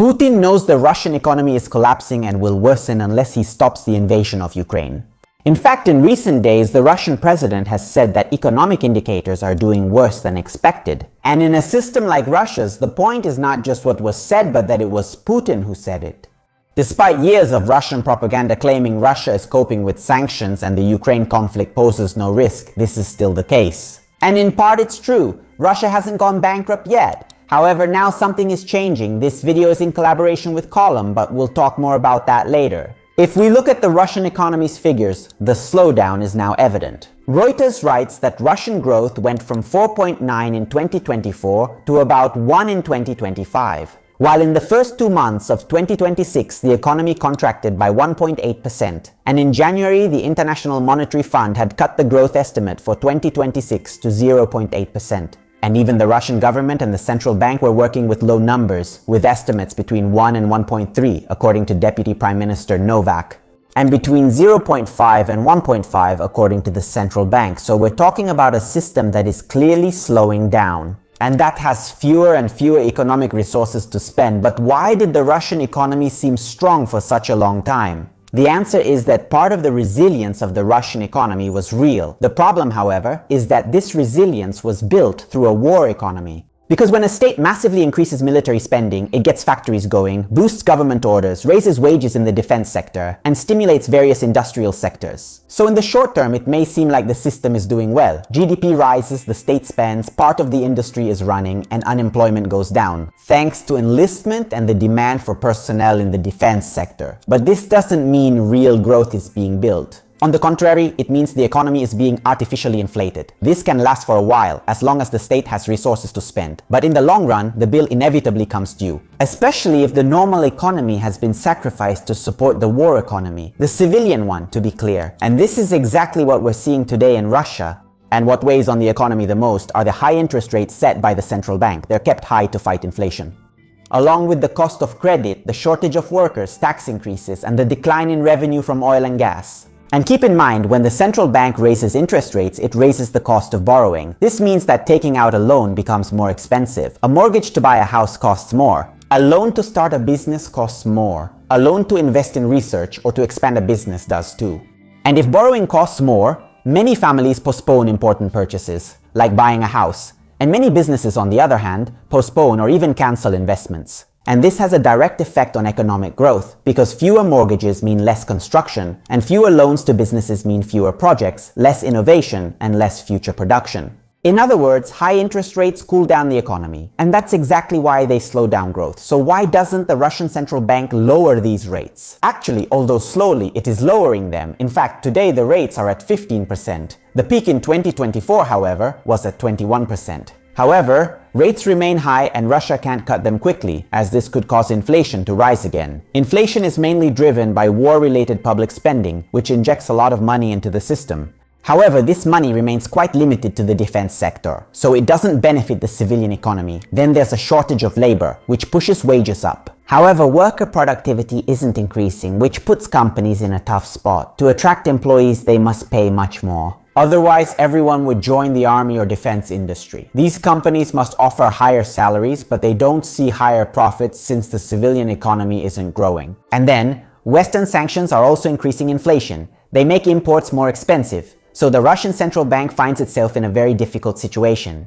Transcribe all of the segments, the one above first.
Putin knows the Russian economy is collapsing and will worsen unless he stops the invasion of Ukraine. In fact, in recent days, the Russian president has said that economic indicators are doing worse than expected. And in a system like Russia's, the point is not just what was said, but that it was Putin who said it. Despite years of Russian propaganda claiming Russia is coping with sanctions and the Ukraine conflict poses no risk, this is still the case. And in part it's true, Russia hasn't gone bankrupt yet. However, now something is changing. This video is in collaboration with Column, but we'll talk more about that later. If we look at the Russian economy's figures, the slowdown is now evident. Reuters writes that Russian growth went from 4.9 in 2024 to about 1 in 2025. While in the first 2 months of 2026, the economy contracted by 1.8%, and in January, the International Monetary Fund had cut the growth estimate for 2026 to 0.8%. And even the Russian government and the central bank were working with low numbers, with estimates between 1 and 1.3, according to Deputy Prime Minister Novak, and between 0.5 and 1.5, according to the central bank. So we're talking about a system that is clearly slowing down, and that has fewer and fewer economic resources to spend. But why did the Russian economy seem strong for such a long time? The answer is that part of the resilience of the Russian economy was real. The problem, however, is that this resilience was built through a war economy. Because when a state massively increases military spending, it gets factories going, boosts government orders, raises wages in the defense sector, and stimulates various industrial sectors. So in the short term, it may seem like the system is doing well. GDP rises, the state spends, part of the industry is running, and unemployment goes down, thanks to enlistment and the demand for personnel in the defense sector. But this doesn't mean real growth is being built. On the contrary, it means the economy is being artificially inflated. This can last for a while, as long as the state has resources to spend. But in the long run, the bill inevitably comes due. Especially if the normal economy has been sacrificed to support the war economy. The civilian one, to be clear. And this is exactly what we're seeing today in Russia. And what weighs on the economy the most are the high interest rates set by the central bank. They're kept high to fight inflation. Along with the cost of credit, the shortage of workers, tax increases, and the decline in revenue from oil and gas. And keep in mind, when the central bank raises interest rates, it raises the cost of borrowing. This means that taking out a loan becomes more expensive. A mortgage to buy a house costs more. A loan to start a business costs more. A loan to invest in research or to expand a business does too. And if borrowing costs more, many families postpone important purchases, like buying a house. And many businesses, on the other hand, postpone or even cancel investments. And this has a direct effect on economic growth, because fewer mortgages mean less construction, and fewer loans to businesses mean fewer projects, less innovation, and less future production. In other words, high interest rates cool down the economy, and that's exactly why they slow down growth. So why doesn't the Russian central bank lower these rates? Actually, although slowly, it is lowering them. In fact, today the rates are at 15%. The peak in 2024, however, was at 21%. However, rates remain high and Russia can't cut them quickly, as this could cause inflation to rise again. Inflation is mainly driven by war-related public spending, which injects a lot of money into the system. However, this money remains quite limited to the defense sector, so it doesn't benefit the civilian economy. Then there's a shortage of labor, which pushes wages up. However, worker productivity isn't increasing, which puts companies in a tough spot. To attract employees, they must pay much more. Otherwise, everyone would join the army or defense industry. These companies must offer higher salaries, but they don't see higher profits since the civilian economy isn't growing. And then, Western sanctions are also increasing inflation. They make imports more expensive. So the Russian central bank finds itself in a very difficult situation.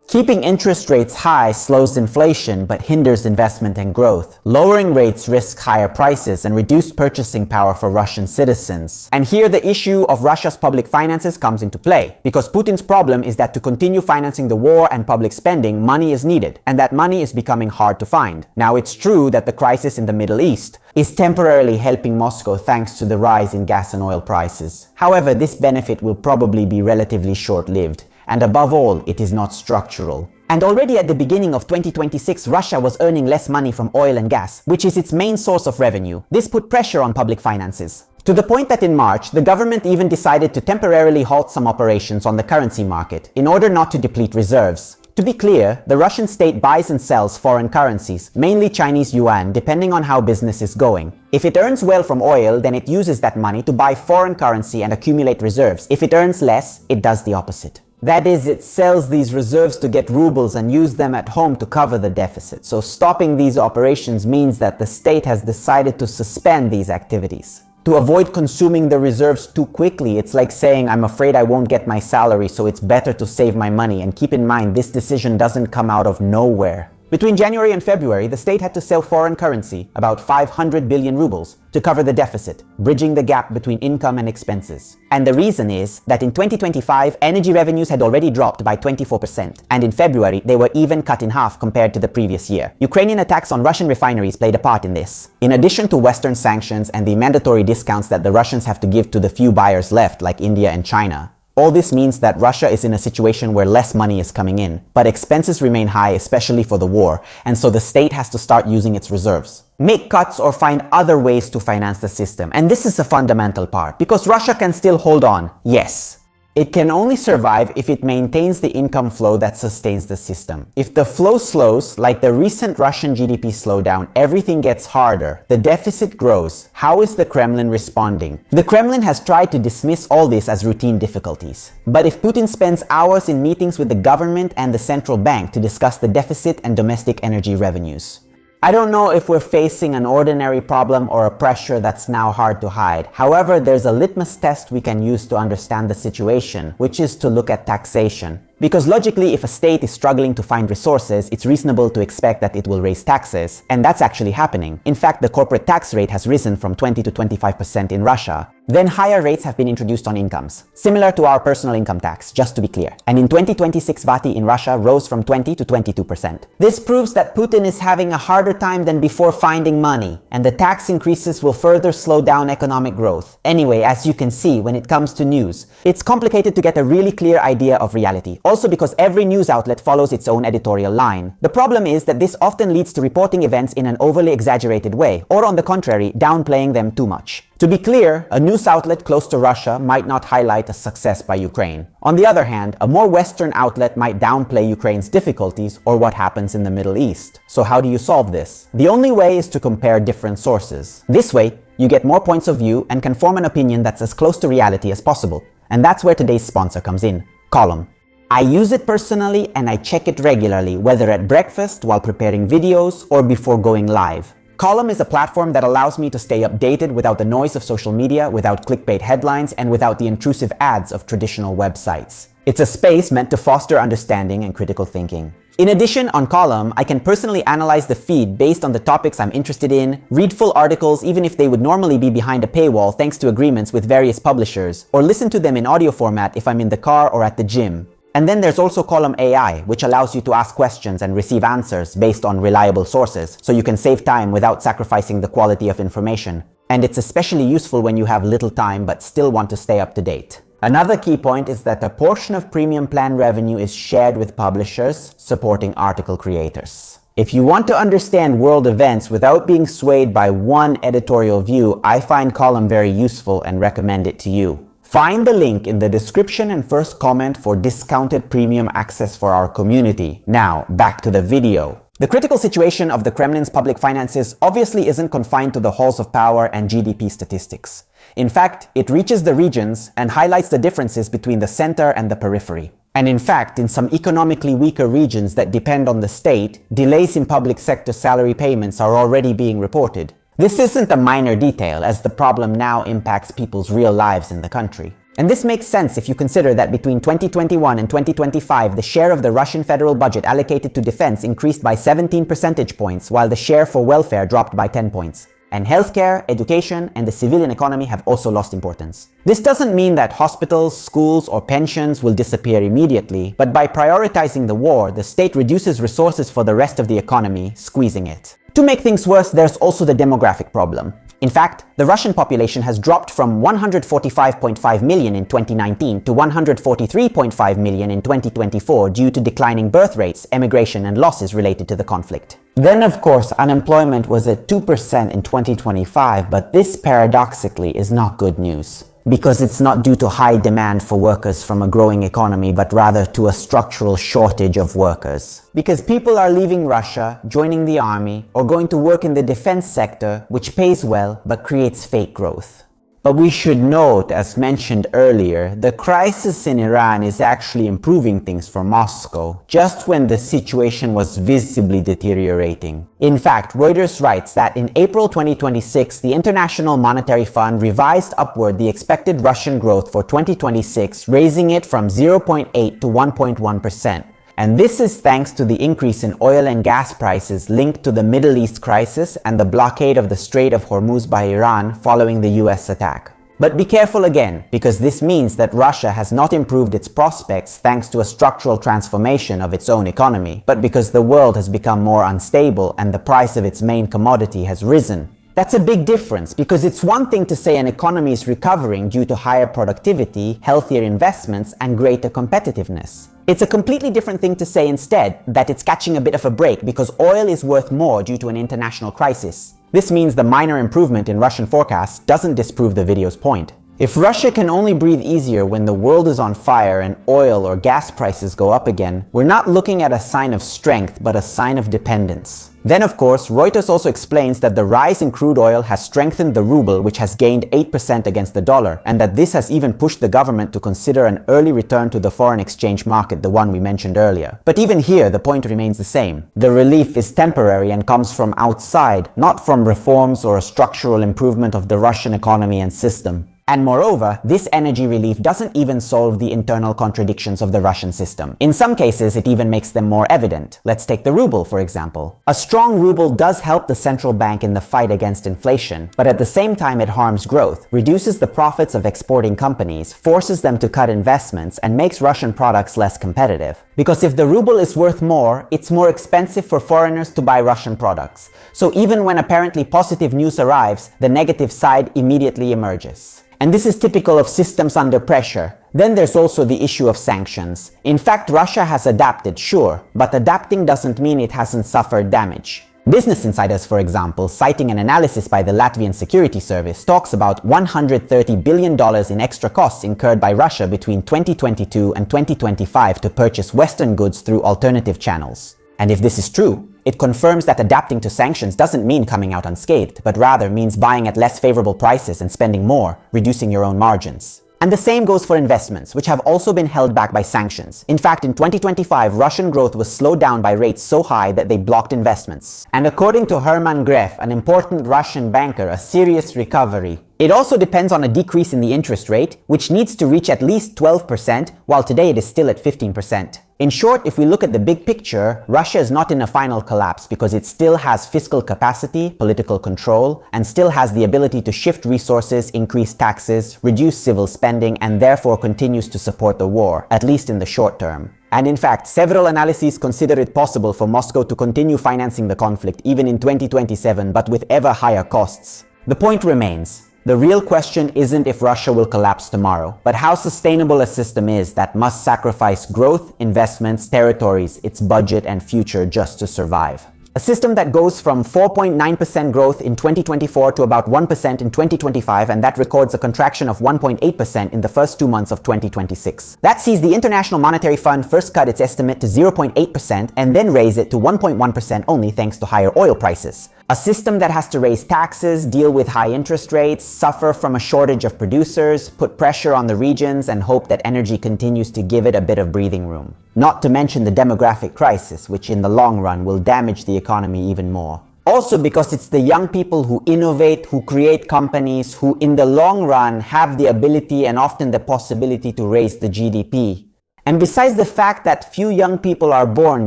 Keeping interest rates high slows inflation but hinders investment and growth. Lowering rates risks higher prices and reduced purchasing power for Russian citizens. And here the issue of Russia's public finances comes into play, because Putin's problem is that to continue financing the war and public spending, money is needed, and that money is becoming hard to find. Now, it's true that the crisis in the Middle East is temporarily helping Moscow thanks to the rise in gas and oil prices. However, this benefit will probably be relatively short-lived. And above all, it is not structural. And already at the beginning of 2026, Russia was earning less money from oil and gas, which is its main source of revenue. This put pressure on public finances. To the point that in March, the government even decided to temporarily halt some operations on the currency market in order not to deplete reserves. To be clear, the Russian state buys and sells foreign currencies, mainly Chinese yuan, depending on how business is going. If it earns well from oil, then it uses that money to buy foreign currency and accumulate reserves. If it earns less, it does the opposite. That is, it sells these reserves to get rubles and use them at home to cover the deficit. So stopping these operations means that the state has decided to suspend these activities. To avoid consuming the reserves too quickly, it's like saying, I'm afraid I won't get my salary, so it's better to save my money. And keep in mind, this decision doesn't come out of nowhere. Between January and February, the state had to sell foreign currency, about 500 billion rubles, to cover the deficit, bridging the gap between income and expenses. And the reason is that in 2025, energy revenues had already dropped by 24%, and in February, they were even cut in half compared to the previous year. Ukrainian attacks on Russian refineries played a part in this. In addition to Western sanctions and the mandatory discounts that the Russians have to give to the few buyers left, like India and China, all this means that Russia is in a situation where less money is coming in, but expenses remain high, especially for the war, and so the state has to start using its reserves. Make cuts or find other ways to finance the system. And this is the fundamental part, because Russia can still hold on, yes. It can only survive if it maintains the income flow that sustains the system. If the flow slows, like the recent Russian GDP slowdown, everything gets harder. The deficit grows. How is the Kremlin responding? The Kremlin has tried to dismiss all this as routine difficulties. But if Putin spends hours in meetings with the government and the central bank to discuss the deficit and domestic energy revenues, I don't know if we're facing an ordinary problem or a pressure that's now hard to hide. However, there's a litmus test we can use to understand the situation, which is to look at taxation. Because logically, if a state is struggling to find resources, it's reasonable to expect that it will raise taxes, and that's actually happening. In fact, the corporate tax rate has risen from 20 to 25% in Russia. Then higher rates have been introduced on incomes, similar to our personal income tax, just to be clear. And in 2026, VAT in Russia rose from 20 to 22%. This proves that Putin is having a harder time than before finding money, and the tax increases will further slow down economic growth. Anyway, as you can see, when it comes to news, it's complicated to get a really clear idea of reality. Also because every news outlet follows its own editorial line. The problem is that this often leads to reporting events in an overly exaggerated way, or on the contrary, downplaying them too much. To be clear, a news outlet close to Russia might not highlight a success by Ukraine. On the other hand, a more Western outlet might downplay Ukraine's difficulties or what happens in the Middle East. So how do you solve this? The only way is to compare different sources. This way, you get more points of view and can form an opinion that's as close to reality as possible. And that's where today's sponsor comes in, Column. I use it personally and I check it regularly, whether at breakfast, while preparing videos, or before going live. Column is a platform that allows me to stay updated without the noise of social media, without clickbait headlines, and without the intrusive ads of traditional websites. It's a space meant to foster understanding and critical thinking. In addition, on Column, I can personally analyze the feed based on the topics I'm interested in, read full articles even if they would normally be behind a paywall thanks to agreements with various publishers, or listen to them in audio format if I'm in the car or at the gym. And then there's also Column AI, which allows you to ask questions and receive answers based on reliable sources, so you can save time without sacrificing the quality of information. And it's especially useful when you have little time but still want to stay up to date. Another key point is that a portion of premium plan revenue is shared with publishers, supporting article creators. If you want to understand world events without being swayed by one editorial view, I find Column very useful and recommend it to you. Find the link in the description and first comment for discounted premium access for our community. Now, back to the video. The critical situation of the Kremlin's public finances obviously isn't confined to the halls of power and GDP statistics. In fact, it reaches the regions and highlights the differences between the center and the periphery. And in fact, in some economically weaker regions that depend on the state, delays in public sector salary payments are already being reported. This isn't a minor detail, as the problem now impacts people's real lives in the country. And this makes sense if you consider that between 2021 and 2025, the share of the Russian federal budget allocated to defense increased by 17 percentage points, while the share for welfare dropped by 10 points. And healthcare, education, and the civilian economy have also lost importance. This doesn't mean that hospitals, schools, or pensions will disappear immediately, but by prioritizing the war, the state reduces resources for the rest of the economy, squeezing it. To make things worse, there's also the demographic problem. In fact, the Russian population has dropped from 145.5 million in 2019 to 143.5 million in 2024 due to declining birth rates, emigration, and losses related to the conflict. Then, of course, unemployment was at 2% in 2025, but this paradoxically is not good news. Because it's not due to high demand for workers from a growing economy, but rather to a structural shortage of workers. Because people are leaving Russia, joining the army, or going to work in the defense sector, which pays well but creates fake growth. But we should note, as mentioned earlier, the crisis in Iran is actually improving things for Moscow, just when the situation was visibly deteriorating. In fact, Reuters writes that in April 2026, the International Monetary Fund revised upward the expected Russian growth for 2026, raising it from 0.8 to 1.1%. And this is thanks to the increase in oil and gas prices linked to the Middle East crisis and the blockade of the Strait of Hormuz by Iran following the US attack. But be careful again, because this means that Russia has not improved its prospects thanks to a structural transformation of its own economy, but because the world has become more unstable and the price of its main commodity has risen. That's a big difference, because it's one thing to say an economy is recovering due to higher productivity, healthier investments, and greater competitiveness. It's a completely different thing to say instead that it's catching a bit of a break because oil is worth more due to an international crisis. This means the minor improvement in Russian forecasts doesn't disprove the video's point. If Russia can only breathe easier when the world is on fire and oil or gas prices go up again, we're not looking at a sign of strength but a sign of dependence. Then, of course, Reuters also explains that the rise in crude oil has strengthened the ruble, which has gained 8% against the dollar, and that this has even pushed the government to consider an early return to the foreign exchange market, the one we mentioned earlier. But even here, the point remains the same. The relief is temporary and comes from outside, not from reforms or a structural improvement of the Russian economy and system. And moreover, this energy relief doesn't even solve the internal contradictions of the Russian system. In some cases, it even makes them more evident. Let's take the ruble, for example. A strong ruble does help the central bank in the fight against inflation, but at the same time it harms growth, reduces the profits of exporting companies, forces them to cut investments, and makes Russian products less competitive. Because if the ruble is worth more, it's more expensive for foreigners to buy Russian products. So even when apparently positive news arrives, the negative side immediately emerges. And this is typical of systems under pressure. Then there's also the issue of sanctions. In fact, Russia has adapted, sure, but adapting doesn't mean it hasn't suffered damage. Business Insiders, for example, citing an analysis by the Latvian Security Service, talks about $130 billion in extra costs incurred by Russia between 2022 and 2025 to purchase Western goods through alternative channels. And if this is true, it confirms that adapting to sanctions doesn't mean coming out unscathed, but rather means buying at less favorable prices and spending more, reducing your own margins. And the same goes for investments, which have also been held back by sanctions. In fact, in 2025, Russian growth was slowed down by rates so high that they blocked investments. And according to Herman Gref, an important Russian banker, a serious recovery. It also depends on a decrease in the interest rate, which needs to reach at least 12%, while today it is still at 15%. In short, if we look at the big picture, Russia is not in a final collapse because it still has fiscal capacity, political control, and still has the ability to shift resources, increase taxes, reduce civil spending, and therefore continues to support the war, at least in the short term. And in fact, several analyses consider it possible for Moscow to continue financing the conflict even in 2027, but with ever higher costs. The point remains. The real question isn't if Russia will collapse tomorrow, but how sustainable a system is that must sacrifice growth, investments, territories, its budget, and future just to survive. A system that goes from 4.9% growth in 2024 to about 1% in 2025, and that records a contraction of 1.8% in the first 2 months of 2026. That sees the International Monetary Fund first cut its estimate to 0.8% and then raise it to 1.1% only thanks to higher oil prices. A system that has to raise taxes, deal with high interest rates, suffer from a shortage of producers, put pressure on the regions, and hope that energy continues to give it a bit of breathing room. Not to mention the demographic crisis, which in the long run will damage the economy even more. Also because it's the young people who innovate, who create companies, who in the long run have the ability and often the possibility to raise the GDP. And besides the fact that few young people are born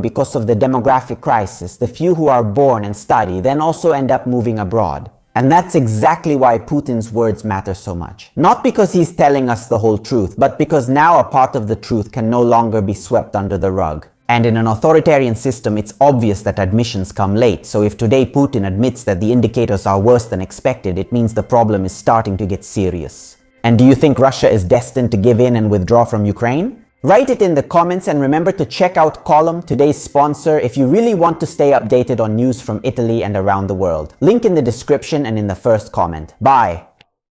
because of the demographic crisis, the few who are born and study then also end up moving abroad. And that's exactly why Putin's words matter so much. Not because he's telling us the whole truth, but because now a part of the truth can no longer be swept under the rug. And in an authoritarian system, it's obvious that admissions come late. So if today Putin admits that the indicators are worse than expected, it means the problem is starting to get serious. And do you think Russia is destined to give in and withdraw from Ukraine? Write it in the comments and remember to check out Column, today's sponsor, if you really want to stay updated on news from Italy and around the world. Link in the description and in the first comment. Bye!